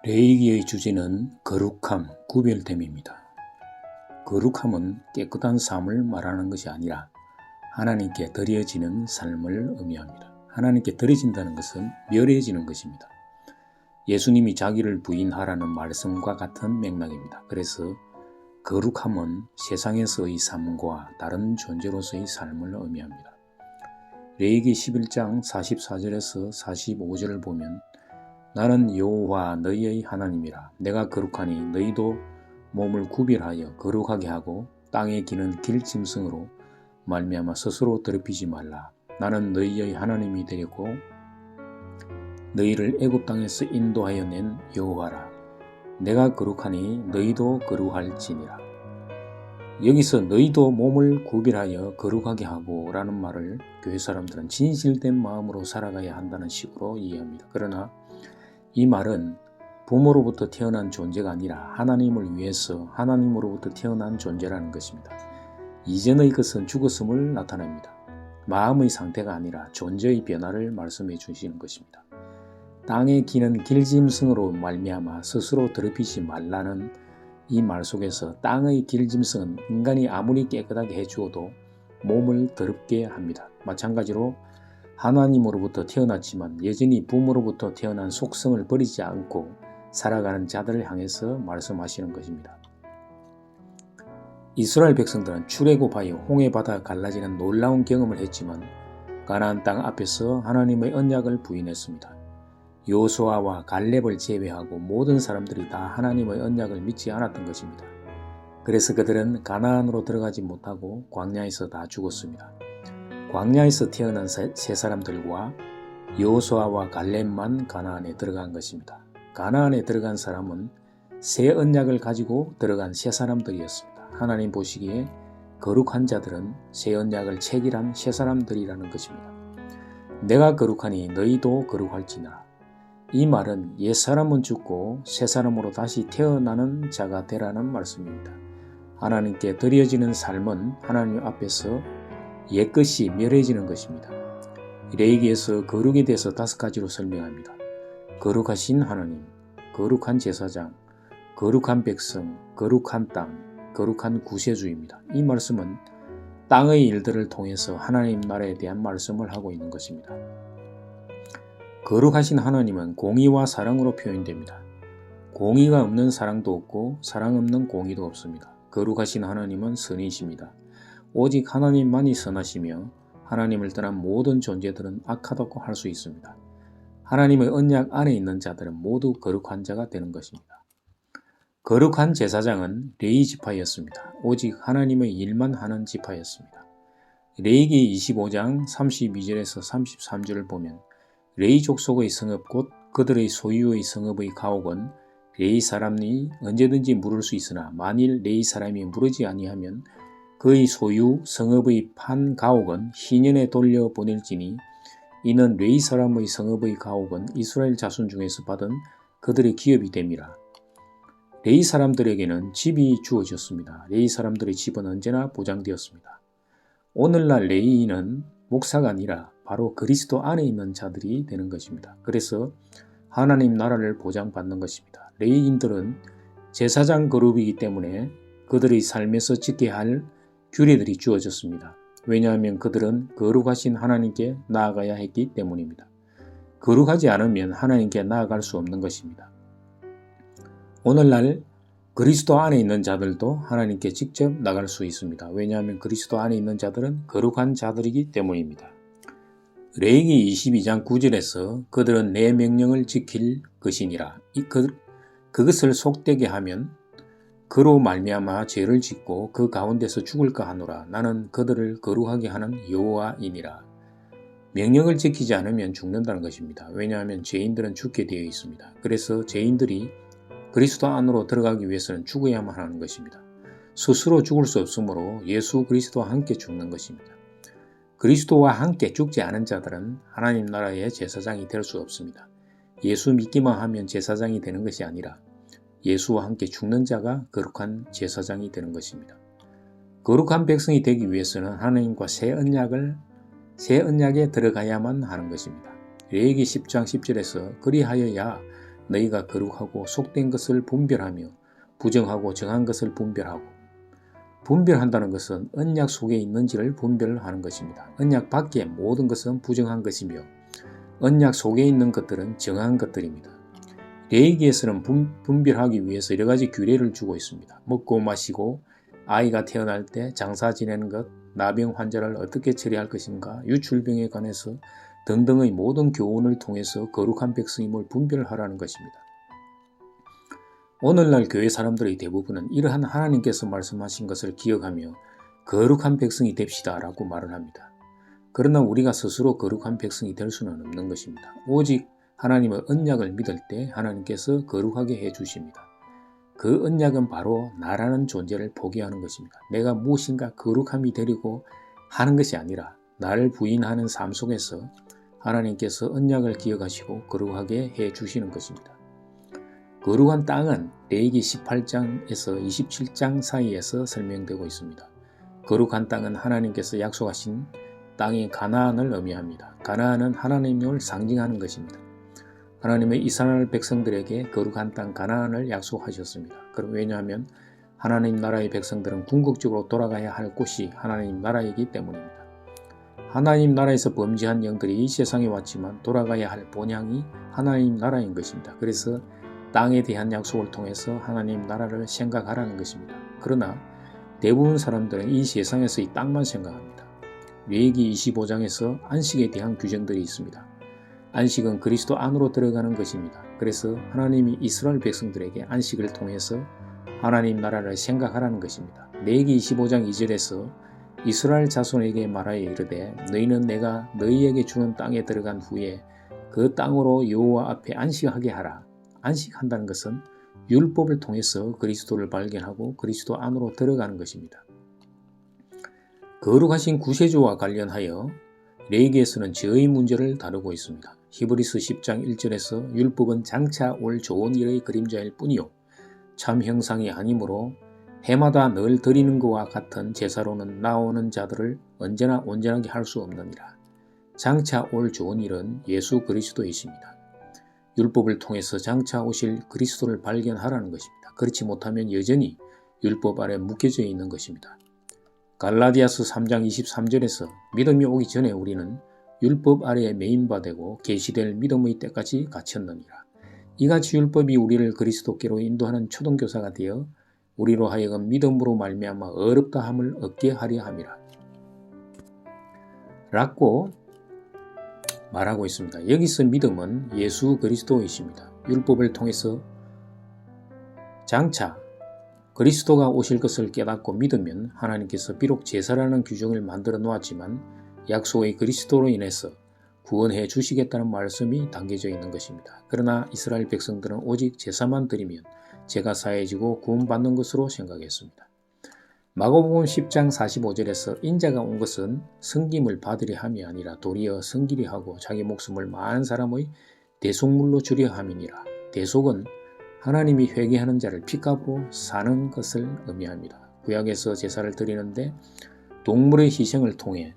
레위기의 주제는 거룩함, 구별됨입니다. 거룩함은 깨끗한 삶을 말하는 것이 아니라 하나님께 드려지는 삶을 의미합니다. 하나님께 드려진다는 것은 멸해지는 것입니다. 예수님이 자기를 부인하라는 말씀과 같은 맥락입니다. 그래서 거룩함은 세상에서의 삶과 다른 존재로서의 삶을 의미합니다. 레위기 11장 44절에서 45절을 보면 나는 여호와 너희의 하나님이라. 내가 거룩하니 너희도 몸을 구별하여 거룩하게 하고 땅에 기는 길짐승으로 말미암아 스스로 더럽히지 말라. 나는 너희의 하나님이 되겠고 너희를 애굽 땅에서 인도하여 낸 여호와라. 내가 거룩하니 너희도 거룩할지니라. 여기서 너희도 몸을 구별하여 거룩하게 하고 라는 말을 교회 사람들은 진실된 마음으로 살아가야 한다는 식으로 이해합니다. 그러나 이 말은 부모로부터 태어난 존재가 아니라 하나님을 위해서 하나님으로부터 태어난 존재라는 것입니다. 이전의 것은 죽었음을 나타냅니다. 마음의 상태가 아니라 존재의 변화를 말씀해 주시는 것입니다. 땅에 기는 길짐승으로 말미암아 스스로 더럽히지 말라는 이 말 속에서 땅의 길짐승은 인간이 아무리 깨끗하게 해주어도 몸을 더럽게 합니다. 마찬가지로 하나님으로부터 태어났지만 여전히 부모로부터 태어난 속성을 버리지 않고 살아가는 자들을 향해서 말씀하시는 것입니다. 이스라엘 백성들은 출애굽하여 홍해바다가 갈라지는 놀라운 경험을 했지만 가나안 땅 앞에서 하나님의 언약을 부인했습니다. 여호수아와 갈렙을 제외하고 모든 사람들이 다 하나님의 언약을 믿지 않았던 것입니다. 그래서 그들은 가나안으로 들어가지 못하고 광야에서 다 죽었습니다. 광야에서 태어난 세 사람들과 여호수아와 갈렙만 가나안에 들어간 것입니다. 가나안에 들어간 사람은 새 언약을 가지고 들어간 새 사람들이었습니다. 하나님 보시기에 거룩한 자들은 새 언약을 체결한 새 사람들이라는 것입니다. 내가 거룩하니 너희도 거룩할지니라. 이 말은 옛사람은 죽고 새사람으로 다시 태어나는 자가 되라는 말씀입니다. 하나님께 드려지는 삶은 하나님 앞에서 옛것이 멸해지는 것입니다. 레위기에서 거룩에 대해서 5가지로 설명합니다. 거룩하신 하나님, 거룩한 제사장, 거룩한 백성, 거룩한 땅, 거룩한 구세주입니다. 이 말씀은 땅의 일들을 통해서 하나님 나라에 대한 말씀을 하고 있는 것입니다. 거룩하신 하나님은 공의와 사랑으로 표현됩니다. 공의가 없는 사랑도 없고 사랑 없는 공의도 없습니다. 거룩하신 하나님은 선이십니다. 오직 하나님만이 선하시며 하나님을 떠난 모든 존재들은 악하다고 할 수 있습니다. 하나님의 언약 안에 있는 자들은 모두 거룩한 자가 되는 것입니다. 거룩한 제사장은 레위 지파였습니다. 오직 하나님의 일만 하는 지파였습니다. 레위기 25장 32절에서 33절을 보면 레위 족속의 성읍 곧 그들의 소유의 성읍의 가옥은 레위 사람이 언제든지 물을 수 있으나 만일 레위 사람이 물으지 아니하면 그의 소유 성읍의 판 가옥은 희년에 돌려보낼지니 이는 레위 사람의 성읍의 가옥은 이스라엘 자손 중에서 받은 그들의 기업이 됨이라. 레위 사람들에게는 집이 주어졌습니다. 레위 사람들의 집은 언제나 보장되었습니다. 오늘날 레위인은 목사가 아니라 바로 그리스도 안에 있는 자들이 되는 것입니다. 그래서 하나님 나라를 보장받는 것입니다. 레위인들은 제사장 그룹이기 때문에 그들의 삶에서 지켜야 할 규례들이 주어졌습니다. 왜냐하면 그들은 거룩하신 하나님께 나아가야 했기 때문입니다. 거룩하지 않으면 하나님께 나아갈 수 없는 것입니다. 오늘날 그리스도 안에 있는 자들도 하나님께 직접 나갈 수 있습니다. 왜냐하면 그리스도 안에 있는 자들은 거룩한 자들이기 때문입니다. 레위기 22장 9절에서 그들은 내 명령을 지킬 것이니라. 그것을 속되게 하면 그로 말미암아 죄를 짓고 그 가운데서 죽을까 하노라. 나는 그들을 거룩하게 하는 여호와이니라. 명령을 지키지 않으면 죽는다는 것입니다. 왜냐하면 죄인들은 죽게 되어 있습니다. 그래서 죄인들이 그리스도 안으로 들어가기 위해서는 죽어야만 하는 것입니다. 스스로 죽을 수 없으므로 예수 그리스도와 함께 죽는 것입니다. 그리스도와 함께 죽지 않은 자들은 하나님 나라의 제사장이 될 수 없습니다. 예수 믿기만 하면 제사장이 되는 것이 아니라 예수와 함께 죽는 자가 거룩한 제사장이 되는 것입니다. 거룩한 백성이 되기 위해서는 하나님과 새 언약에 들어가야만 하는 것입니다. 레위기 10장 10절에서 그리하여야 너희가 거룩하고 속된 것을 분별하며 부정하고 정한 것을 분별하고. 분별한다는 것은 언약 속에 있는지를 분별하는 것입니다. 언약 밖의 모든 것은 부정한 것이며 언약 속에 있는 것들은 정한 것들입니다. 레위기에서는 분별하기 위해서 여러 가지 규례를 주고 있습니다. 먹고 마시고 아이가 태어날 때 장사 지내는 것, 나병 환자를 어떻게 처리할 것인가, 유출병에 관해서 등등의 모든 교훈을 통해서 거룩한 백성임을 분별하라는 것입니다. 오늘날 교회 사람들의 대부분은 이러한 하나님께서 말씀하신 것을 기억하며 거룩한 백성이 됩시다 라고 말을 합니다. 그러나 우리가 스스로 거룩한 백성이 될 수는 없는 것입니다. 오직 하나님의 언약을 믿을 때 하나님께서 거룩하게 해주십니다. 그 언약은 바로 나라는 존재를 포기하는 것입니다. 내가 무엇인가 거룩함이 되려고 하는 것이 아니라 나를 부인하는 삶 속에서 하나님께서 언약을 기억하시고 거룩하게 해주시는 것입니다. 거룩한 땅은 레위기 18장에서 27장 사이에서 설명되고 있습니다. 거룩한 땅은 하나님께서 약속하신 땅의 가나안을 의미합니다. 가나안은 하나님을 상징하는 것입니다. 하나님의 이스라엘 백성들에게 거룩한 땅 가나안을 약속하셨습니다. 왜냐하면 하나님 나라의 백성들은 궁극적으로 돌아가야 할 곳이 하나님 나라이기 때문입니다. 하나님 나라에서 범죄한 영들이 이 세상에 왔지만 돌아가야 할 본향이 하나님 나라인 것입니다. 그래서 땅에 대한 약속을 통해서 하나님 나라를 생각하라는 것입니다. 그러나 대부분 사람들은 이 세상에서 이 땅만 생각합니다. 레위기 25장에서 안식에 대한 규정들이 있습니다. 안식은 그리스도 안으로 들어가는 것입니다. 그래서 하나님이 이스라엘 백성들에게 안식을 통해서 하나님 나라를 생각하라는 것입니다. 레위기 25장 2절에서 이스라엘 자손에게 말하여 이르되 너희는 내가 너희에게 주는 땅에 들어간 후에 그 땅으로 여호와 앞에 안식하게 하라. 안식한다는 것은 율법을 통해서 그리스도를 발견하고 그리스도 안으로 들어가는 것입니다. 거룩하신 구세주와 관련하여 레위기에서는 죄의 문제를 다루고 있습니다. 히브리서 10장 1절에서 율법은 장차 올 좋은 일의 그림자일 뿐이요 참 형상이 아니므로 해마다 늘 드리는 것과 같은 제사로는 나오는 자들을 언제나 온전하게 할 수 없느니라. 장차 올 좋은 일은 예수 그리스도이십니다. 율법을 통해서 장차 오실 그리스도를 발견하라는 것입니다. 그렇지 못하면 여전히 율법 아래 묶여져 있는 것입니다. 갈라디아서 3장 23절에서 믿음이 오기 전에 우리는 율법 아래에 매인바되고 계시될 믿음의 때까지 갇혔느니라. 이같이 율법이 우리를 그리스도께로 인도하는 초등교사가 되어 우리로 하여금 믿음으로 말미암아 어렵다함을 얻게 하려 함이라. 라고 말하고 있습니다. 여기서 믿음은 예수 그리스도이십니다. 율법을 통해서 장차 그리스도가 오실 것을 깨닫고 믿으면 하나님께서 비록 제사라는 규정을 만들어 놓았지만 약속의 그리스도로 인해서 구원해 주시겠다는 말씀이 담겨져 있는 것입니다. 그러나 이스라엘 백성들은 오직 제사만 드리면 죄가 사해지고 구원받는 것으로 생각했습니다. 마가복음 10장 45절에서 인자가 온 것은 섬김을 받으려 함이 아니라 도리어 섬기려 하고 자기 목숨을 많은 사람의 대속물로 주려 함이니라. 대속은 하나님이 회개하는 자를 핏값으로 사는 것을 의미합니다. 구약에서 제사를 드리는데 동물의 희생을 통해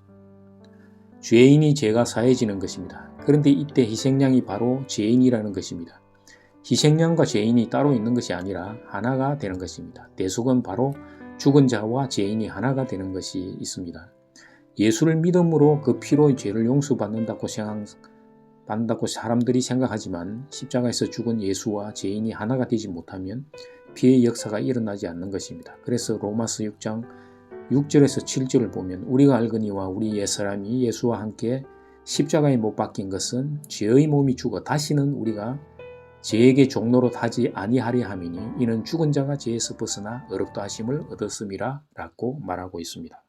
죄인이 죄가 사해지는 것입니다. 그런데 이때 희생양이 바로 죄인이라는 것입니다. 희생양과 죄인이 따로 있는 것이 아니라 하나가 되는 것입니다. 대속은 바로 죽은 자와 죄인이 하나가 되는 것이 있습니다. 예수를 믿음으로 그 피로 죄를 용서받는다고 사람들이 생각하지만 십자가에서 죽은 예수와 죄인이 하나가 되지 못하면 피의 역사가 일어나지 않는 것입니다. 그래서 로마서 6장 6절에서 7절을 보면 우리가 알거니와 우리 옛사람이 예수와 함께 십자가에 못 박힌 것은 죄의 몸이 죽어 다시는 우리가 죄에게 종노릇 하지 아니하려 함이니 이는 죽은 자가 죄에서 벗어나 의롭다 하심을 얻었음이라 라고 말하고 있습니다.